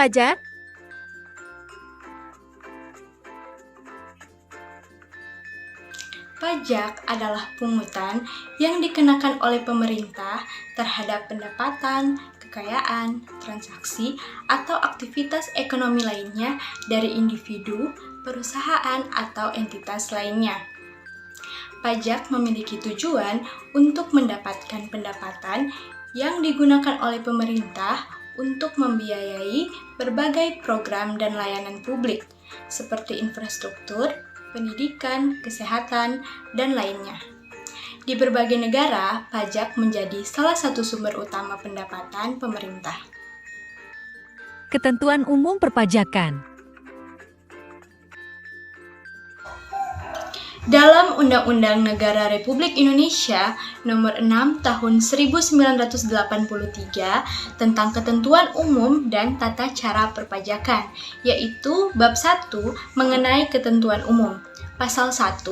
pajak? Pajak adalah pungutan yang dikenakan oleh pemerintah terhadap pendapatan, kekayaan, transaksi, atau aktivitas ekonomi lainnya dari individu, perusahaan, atau entitas lainnya. Pajak memiliki tujuan untuk mendapatkan pendapatan yang digunakan oleh pemerintah untuk membiayai berbagai program dan layanan publik, seperti infrastruktur, pendidikan, kesehatan, dan lainnya. Di berbagai negara, pajak menjadi salah satu sumber utama pendapatan pemerintah. Ketentuan umum perpajakan. Dalam Undang-Undang Negara Republik Indonesia Nomor 6 Tahun 1983 tentang Ketentuan Umum dan Tata Cara Perpajakan, yaitu Bab 1 mengenai ketentuan umum. Pasal 1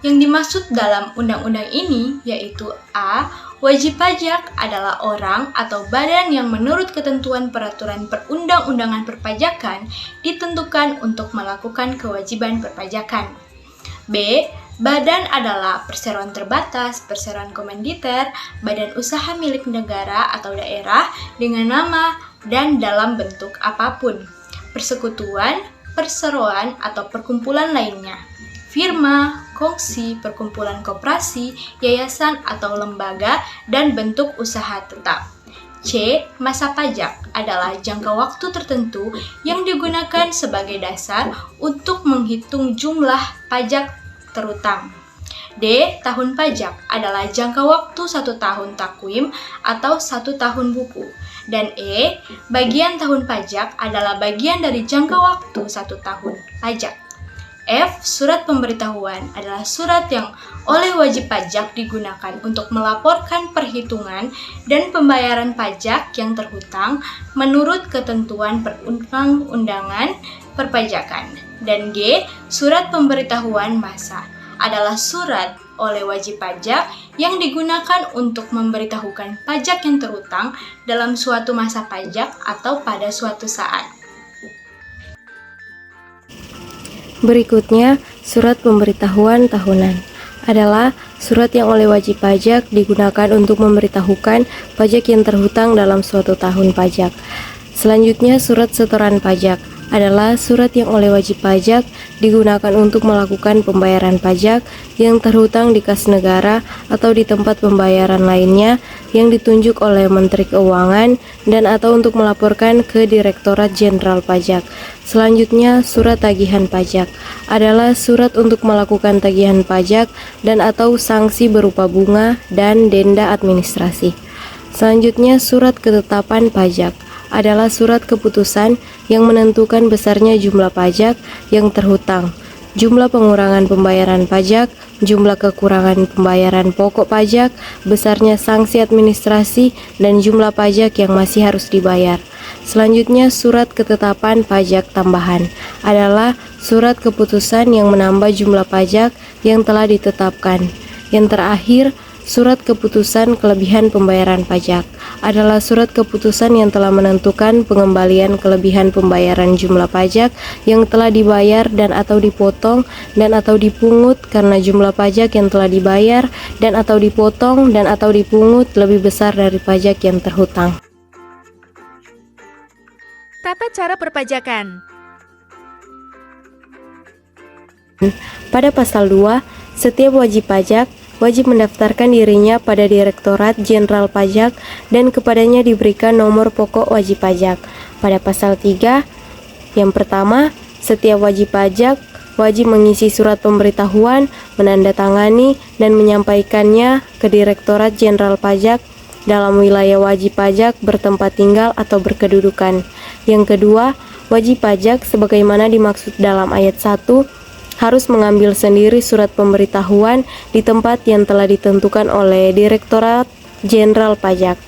yang dimaksud dalam undang-undang ini yaitu A. Wajib pajak adalah orang atau badan yang menurut ketentuan peraturan perundang-undangan perpajakan ditentukan untuk melakukan kewajiban perpajakan. B. Badan adalah perseroan terbatas, perseroan komanditer, badan usaha milik negara atau daerah dengan nama dan dalam bentuk apapun, persekutuan, perseroan atau perkumpulan lainnya, firma, kongsi, perkumpulan koperasi, yayasan atau lembaga, dan bentuk usaha tetap. C. Masa pajak adalah jangka waktu tertentu yang digunakan sebagai dasar untuk menghitung jumlah pajak terutang. D. Tahun pajak adalah jangka waktu 1 tahun takwim atau 1 tahun buku. Dan E. Bagian tahun pajak adalah bagian dari jangka waktu 1 tahun pajak. F. Surat pemberitahuan adalah surat yang oleh wajib pajak digunakan untuk melaporkan perhitungan dan pembayaran pajak yang terhutang menurut ketentuan perundang-undangan perpajakan. Dan G. Surat pemberitahuan masa adalah surat oleh wajib pajak yang digunakan untuk memberitahukan pajak yang terhutang dalam suatu masa pajak atau pada suatu saat. Berikutnya, surat pemberitahuan tahunan adalah surat yang oleh wajib pajak digunakan untuk memberitahukan pajak yang terhutang dalam suatu tahun pajak. Selanjutnya, surat setoran pajak adalah surat yang oleh wajib pajak digunakan untuk melakukan pembayaran pajak yang terhutang di kas negara atau di tempat pembayaran lainnya yang ditunjuk oleh Menteri Keuangan dan atau untuk melaporkan ke Direktorat Jenderal Pajak. Selanjutnya, surat tagihan pajak adalah surat untuk melakukan tagihan pajak dan atau sanksi berupa bunga dan denda administrasi. Selanjutnya, surat ketetapan pajak adalah surat keputusan yang menentukan besarnya jumlah pajak yang terhutang, jumlah pengurangan pembayaran pajak, jumlah kekurangan pembayaran pokok pajak, besarnya sanksi administrasi, dan jumlah pajak yang masih harus dibayar. Selanjutnya, surat ketetapan pajak tambahan adalah surat keputusan yang menambah jumlah pajak yang telah ditetapkan. Yang terakhir, surat keputusan kelebihan pembayaran pajak adalah surat keputusan yang telah menentukan pengembalian kelebihan pembayaran jumlah pajak yang telah dibayar dan atau dipotong dan atau dipungut karena jumlah pajak yang telah dibayar dan atau dipotong dan atau dipungut lebih besar dari pajak yang terhutang. Tata cara perpajakan. Pada pasal 2, setiap wajib pajak wajib mendaftarkan dirinya pada Direktorat Jenderal Pajak dan kepadanya diberikan nomor pokok wajib pajak. Pada pasal 3, yang pertama, setiap wajib pajak wajib mengisi surat pemberitahuan, menandatangani, dan menyampaikannya ke Direktorat Jenderal Pajak dalam wilayah wajib pajak bertempat tinggal atau berkedudukan. Yang kedua, wajib pajak sebagaimana dimaksud dalam ayat 1 harus mengambil sendiri surat pemberitahuan di tempat yang telah ditentukan oleh Direktorat Jenderal Pajak.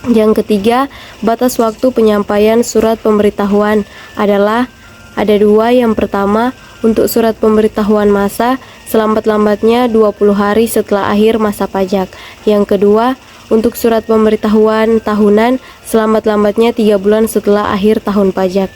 Yang ketiga, batas waktu penyampaian surat pemberitahuan adalah ada 2. Yang pertama, untuk surat pemberitahuan masa, selambat-lambatnya 20 hari setelah akhir masa pajak. Yang kedua, untuk surat pemberitahuan tahunan selambat-lambatnya 3 bulan setelah akhir tahun pajak.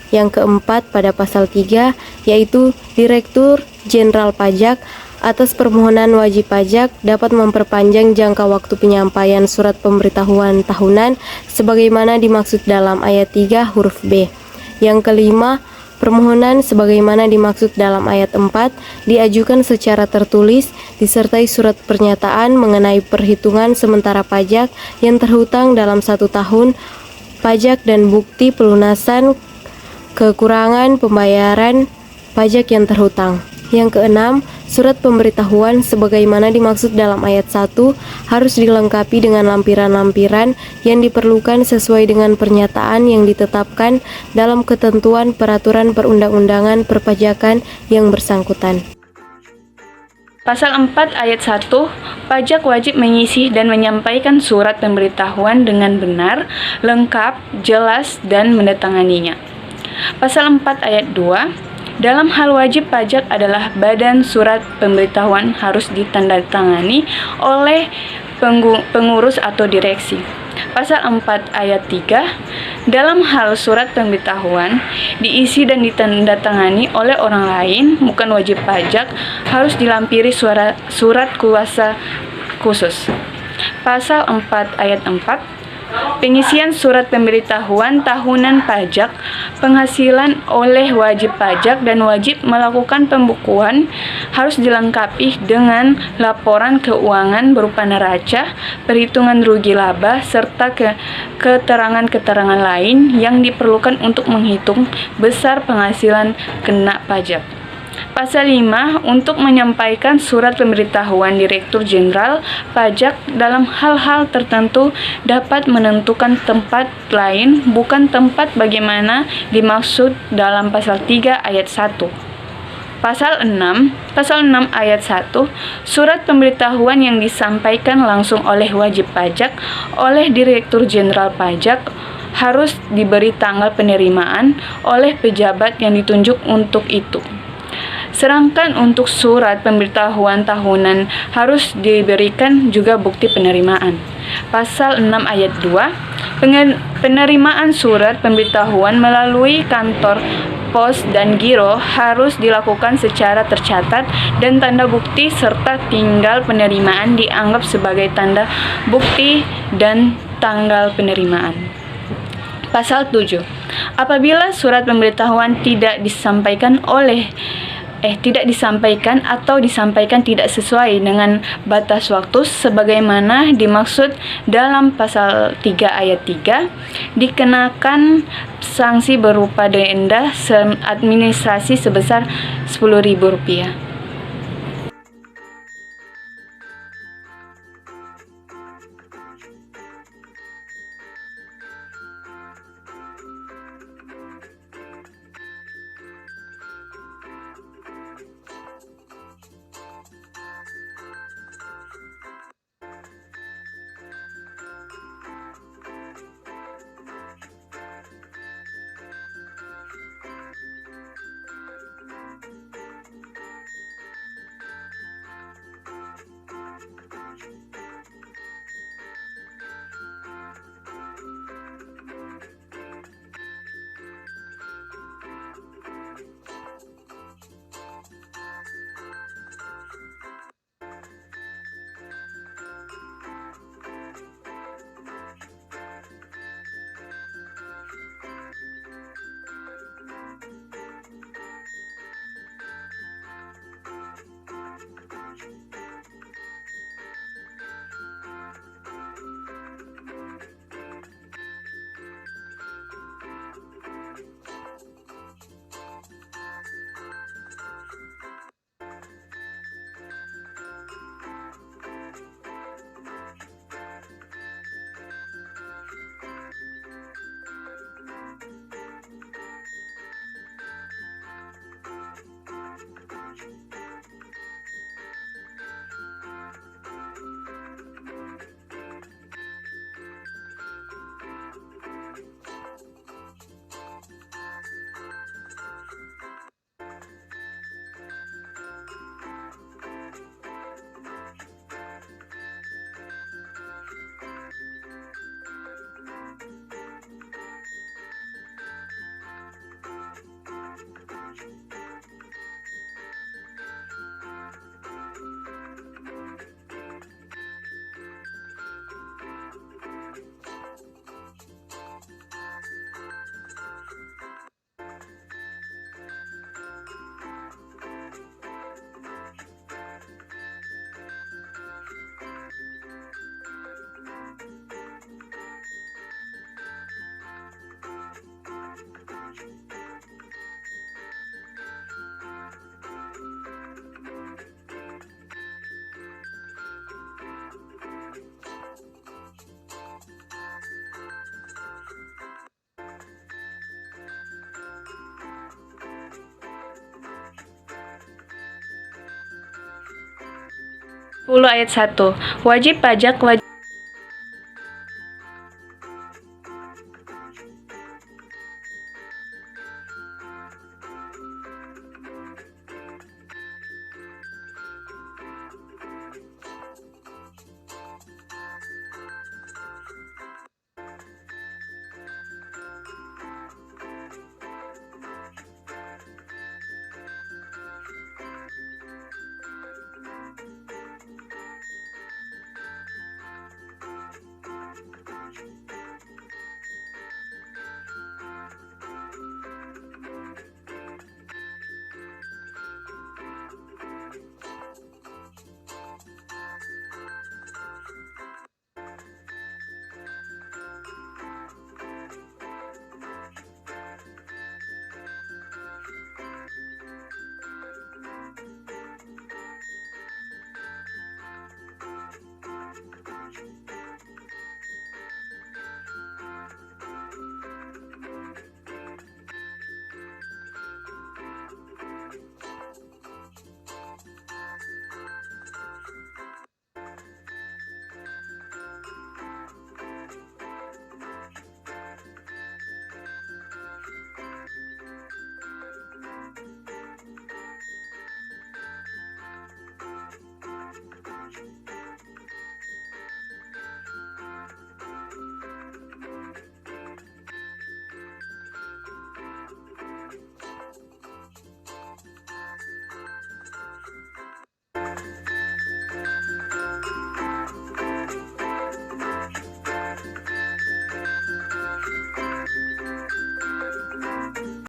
Yang keempat pada pasal 3, yaitu Direktur Jenderal Pajak atas permohonan wajib pajak dapat memperpanjang jangka waktu penyampaian surat pemberitahuan tahunan sebagaimana dimaksud dalam ayat 3 huruf B. Yang kelima, permohonan sebagaimana dimaksud dalam ayat 4 diajukan secara tertulis disertai surat pernyataan mengenai perhitungan sementara pajak yang terhutang dalam 1 tahun pajak dan bukti pelunasan kekurangan pembayaran pajak yang terhutang. Yang keenam, surat pemberitahuan sebagaimana dimaksud dalam ayat 1 harus dilengkapi dengan lampiran-lampiran yang diperlukan sesuai dengan pernyataan yang ditetapkan dalam ketentuan peraturan perundang-undangan perpajakan yang bersangkutan. Pasal 4 ayat 1, pajak wajib mengisi dan menyampaikan surat pemberitahuan dengan benar, lengkap, jelas, dan menandatanganinya. Pasal 4 ayat 2, dalam hal wajib pajak adalah badan surat pemberitahuan harus ditandatangani oleh pengurus atau direksi. Pasal 4 ayat 3, dalam hal surat pemberitahuan diisi dan ditandatangani oleh orang lain bukan wajib pajak harus dilampiri surat kuasa khusus. Pasal 4 ayat 4, pengisian surat pemberitahuan tahunan pajak penghasilan oleh wajib pajak dan wajib melakukan pembukuan harus dilengkapi dengan laporan keuangan berupa neraca, perhitungan rugi laba, serta keterangan-keterangan lain yang diperlukan untuk menghitung besar penghasilan kena pajak. Pasal 5, untuk menyampaikan surat pemberitahuan Direktur Jenderal Pajak dalam hal-hal tertentu dapat menentukan tempat lain bukan tempat bagaimana dimaksud dalam pasal 3 ayat 1. Pasal 6 ayat 1, surat pemberitahuan yang disampaikan langsung oleh wajib pajak oleh Direktur Jenderal Pajak harus diberi tanggal penerimaan oleh pejabat yang ditunjuk untuk itu. Sedangkan untuk surat pemberitahuan tahunan harus diberikan juga bukti penerimaan. Pasal 6 ayat 2, penerimaan surat pemberitahuan melalui kantor pos dan giro harus dilakukan secara tercatat dan tanda bukti serta tinggal penerimaan dianggap sebagai tanda bukti dan tanggal penerimaan. Pasal 7, apabila surat pemberitahuan tidak disampaikan atau disampaikan tidak sesuai dengan batas waktu sebagaimana dimaksud dalam pasal 3 ayat 3, dikenakan sanksi berupa denda administrasi sebesar Rp10.000. 10 ayat 1. Wajib pajak wajib